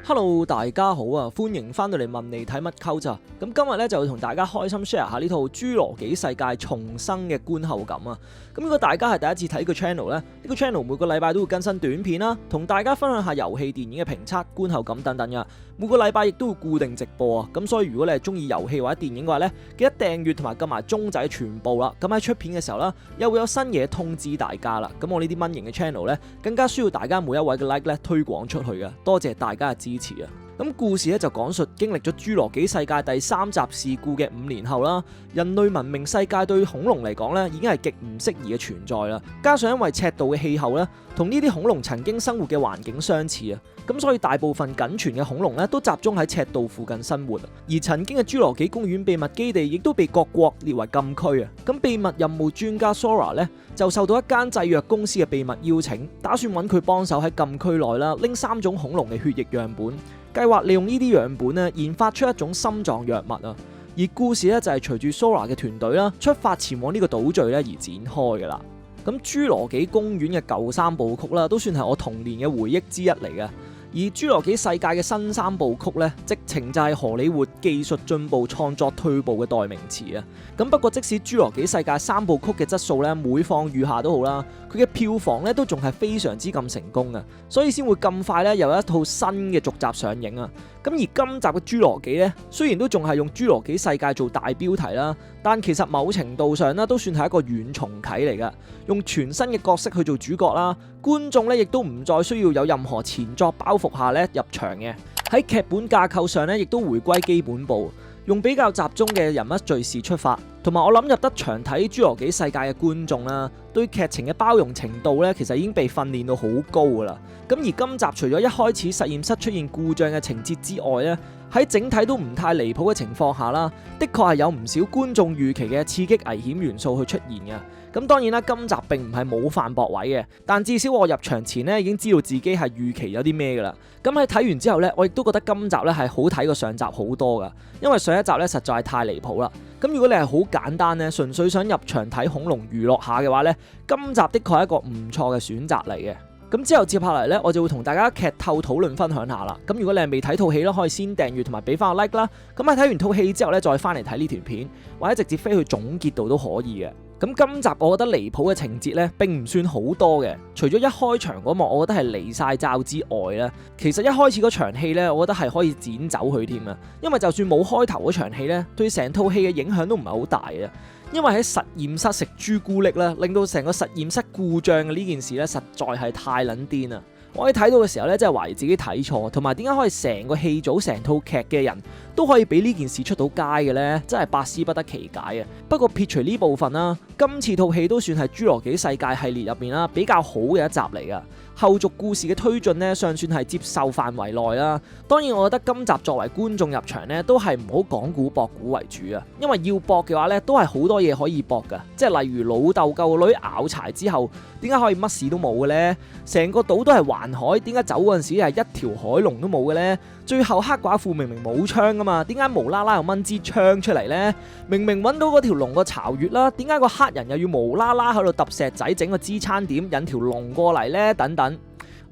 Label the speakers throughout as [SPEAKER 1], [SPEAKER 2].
[SPEAKER 1] Hello， 大家好啊！歡迎翻到嚟問你睇乜溝咋？咁今日咧就同大家開心 share 下呢套《侏羅紀世界重生》嘅觀後感啊！咁如果大家係第一次睇個 channel 咧，呢個 channel 每個禮拜都會更新短片啦，同大家分享下遊戲、電影嘅評測、觀後感等等噶。每個禮拜亦都會固定直播啊！咁所以如果你係中意遊戲或者電影嘅話咧，記得訂閱同埋撳埋鐘仔全部啦。咁喺出片嘅時候啦，又會有新嘢通知大家啦。咁我呢啲蚊型嘅 channel 咧，更加需要大家每一位嘅 like 咧推廣出去嘅。多謝大家嘅支持啊！咁故事咧就講述經歷咗侏羅紀世界第3集事故嘅5年後啦，人類文明世界對恐龍嚟講咧已經係極唔適宜嘅存在啦。加上因為赤道嘅氣候咧，同呢啲恐龍曾經生活嘅環境相似啊，咁所以大部分僅存嘅恐龍咧都集中喺赤道附近生活。而曾經嘅侏羅紀公園秘密基地亦都被各國列為禁區啊。咁秘密任務專家 Sora 咧就受到一間製藥公司嘅秘密邀請，打算揾佢幫手喺禁區內啦拎3種恐龍嘅血液樣本。計劃利用呢啲樣本咧，研發出一種心臟藥物啊！而故事咧就係隨住 Sora 嘅團隊啦，出發前往呢個島嶼咧而展開噶啦。咁侏羅紀公園嘅舊3部曲啦，都算係我童年嘅回憶之一嚟嘅。而侏羅紀世界嘅新3部曲咧，直情就係荷里活技術進步、創作退步嘅代名詞啊！咁不過即使侏羅紀世界3部曲嘅質素咧每況愈下都好啦，佢嘅票房咧都仲係非常之咁成功啊，所以先會咁快咧有一套新嘅續集上映啊！咁而今集嘅侏羅紀咧，雖然都仲係用侏羅紀世界做大標題啦，但其實某程度上咧都算係一個軟重啟嚟噶，用全新嘅角色去做主角啦，觀眾咧亦都唔再需要有任何前作包袱下咧入場嘅。喺劇本架構上咧，亦都回歸基本步，用比較集中嘅人物敘事出發，同埋我諗入得場睇侏羅紀世界嘅觀眾啦，對劇情嘅包容程度咧，其實已經被訓練到好高噶啦。咁而今集除咗一開始實驗室出現故障嘅情節之外咧，喺整體都唔太離譜嘅情況下啦，的確係有唔少觀眾預期嘅刺激危險元素去出現嘅。咁當然啦，今集並唔係冇犯駁位嘅，但至少我入場前咧已經知道自己係預期有啲咩噶啦。咁喺睇完之後咧，我亦都覺得今集咧係好睇過上集好多噶，因為上一集咧實在係太離譜啦。咁如果你係好簡單咧，純粹想入場睇恐龍娛樂下嘅話咧，今集的確係一個唔錯嘅選擇嚟嘅。咁之後接下嚟咧，我就會同大家劇透討論分享下啦。咁如果你係未睇套戲啦，可以先訂閱同埋俾翻個 like 啦。咁喺睇完套戲之後咧，再翻嚟睇呢條片，或者直接飛去總結度都可以嘅。咁今集我覺得離譜嘅情節咧並唔算好多嘅，除咗一開場嗰幕我覺得係離晒罩之外咧，其實一開始嗰場戲咧，我覺得係可以剪走佢添啊。因為就算冇開頭嗰場戲咧，對成套戲嘅影響都唔係好大啊。因為喺實驗室食朱古力咧，令到成個實驗室故障嘅呢件事咧，實在係太撚癲啦！我喺睇到嘅時候咧，真係懷疑自己睇錯，同埋點解可以成個戲組、成套劇嘅人都可以俾呢件事出到街嘅呢？真係百思不得其解啊！不過撇除呢部分啦，今次套戲都算係侏羅紀世界系列入面啦比較好嘅一集嚟噶。後續故事嘅推進呢，尚算係接受範圍內啦。當然，我覺得今集作為觀眾入場呢，都係唔好講古博古為主啊。因為要博嘅話呢，都係好多嘢可以博噶，即係例如老豆救個女咬柴之後，點解可以乜事都冇嘅呢？成個島都係環海，點解走嗰陣時係一條海龍都冇嘅呢？最後黑寡婦明明冇槍噶嘛，點解無啦啦又掹支槍出嚟呢？明明揾到嗰條龍個巢穴啦，點解個黑人又要無啦啦喺度揼石仔整個支撐點引條龍過嚟呢？等等。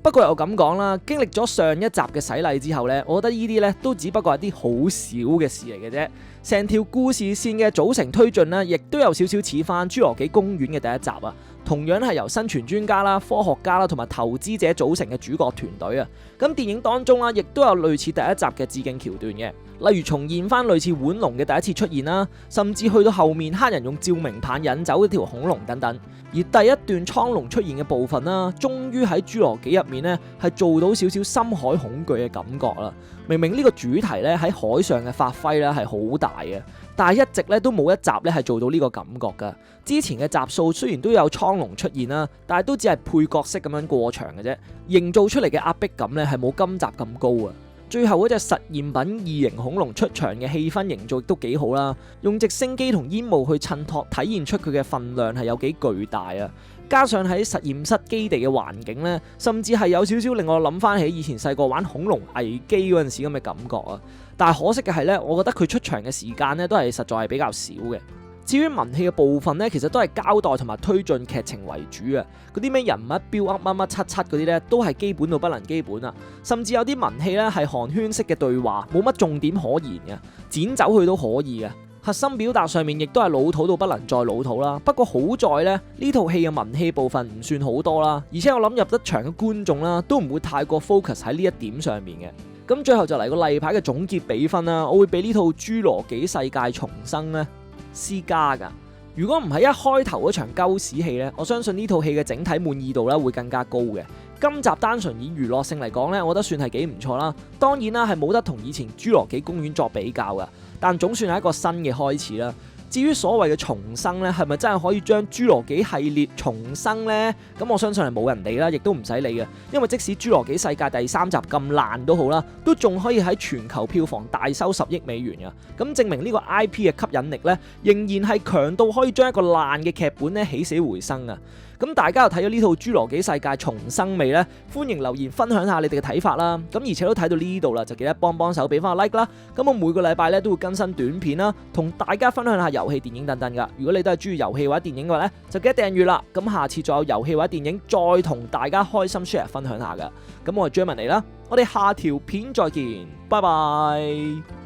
[SPEAKER 1] 不過又咁講啦，經歷咗上一集嘅洗禮之後呢，我覺得呢啲呢都只不過係啲好少嘅事嚟嘅啫。成條故事線嘅組成推進呢，亦都有少少似翻侏羅紀公園嘅第一集啊。同樣係由生存專家啦、科學家啦同埋投資者組成嘅主角團隊啊。咁電影當中啦，亦都有類似第一集嘅致敬橋段嘅，例如重現翻類似腕龍嘅第一次出現啦，甚至去到後面黑人用照明棒引走一條恐龍等等。而第一段蒼龍出現嘅部分啦，終於喺侏羅紀入面呢係做到少少深海恐懼嘅感覺啦。明明呢個主題咧喺海上嘅發揮咧係好大嘅，但係一直咧都冇一集咧係做到呢個感覺噶。之前嘅集數雖然都有蒼龍出現啦，但係都只係配角色咁樣過場嘅啫，營造出嚟嘅壓迫感咧係冇今集咁高啊。最後嗰隻實驗品異形恐龍出場嘅氣氛營造亦都幾好啦，用直升機同煙霧去襯托，體現出佢嘅份量係有幾巨大啊！加上喺實驗室基地嘅環境呢，甚至係有少少令我諗翻起以前細個玩恐龍危機嗰陣時咁嘅感覺啊！但係可惜嘅係呢，我覺得佢出場嘅時間呢都係實在係比較少嘅。至於文戲嘅部分咧，其實都係交代同埋推進劇情為主啊。嗰啲咩人物標噏乜乜七七嗰啲咧，都係基本到不能基本啊。甚至有啲文戲咧係寒暄式嘅對話，冇乜重點可言嘅，剪走佢都可以嘅。核心表達上面亦都係老土到不能再老土啦。不過好在咧，呢套戲嘅文戲部分唔算好多啦，而且我諗入得場嘅觀眾啦，都唔會太過 focus 喺呢一點上面嘅。咁最後就嚟個例牌嘅總結比分啦，我會俾呢套《侏羅紀世界重生》咧C+噶。如果唔係一開頭嗰場鳩屎戲咧，我相信呢套戲嘅整體滿意度咧會更加高嘅。今集單純以娛樂性嚟講咧，我覺得算係幾唔錯啦。當然啦，係冇得同以前《侏羅紀公園》作比較噶，但總算係一個新嘅開始啦。至於所謂嘅重生咧，係咪真係可以將侏羅紀系列重生呢？咁我相信係冇人理啦，亦都唔使理嘅，因為即使侏羅紀世界第3集咁爛都好啦，都仲可以喺全球票房大收10億美元嘅。咁證明呢個 IP 嘅吸引力咧，仍然係強到可以將一個爛嘅劇本咧起死回生啊！咁大家又睇咗呢套《侏羅紀世界重生》未呢？歡迎留言分享下你哋嘅睇法啦！咁而且都睇到呢度啦，就記得幫手俾翻個 like 啦！咁我每個禮拜咧都會更新短片啦，同大家分享下遊戲、電影等等噶。如果你都係中意遊戲或者電影嘅話咧，就記得訂閱啦！咁下次再有遊戲或者電影再同大家開心 share 分享下噶。咁我係 Jeremy 嚟啦，我哋下條片再見，拜拜。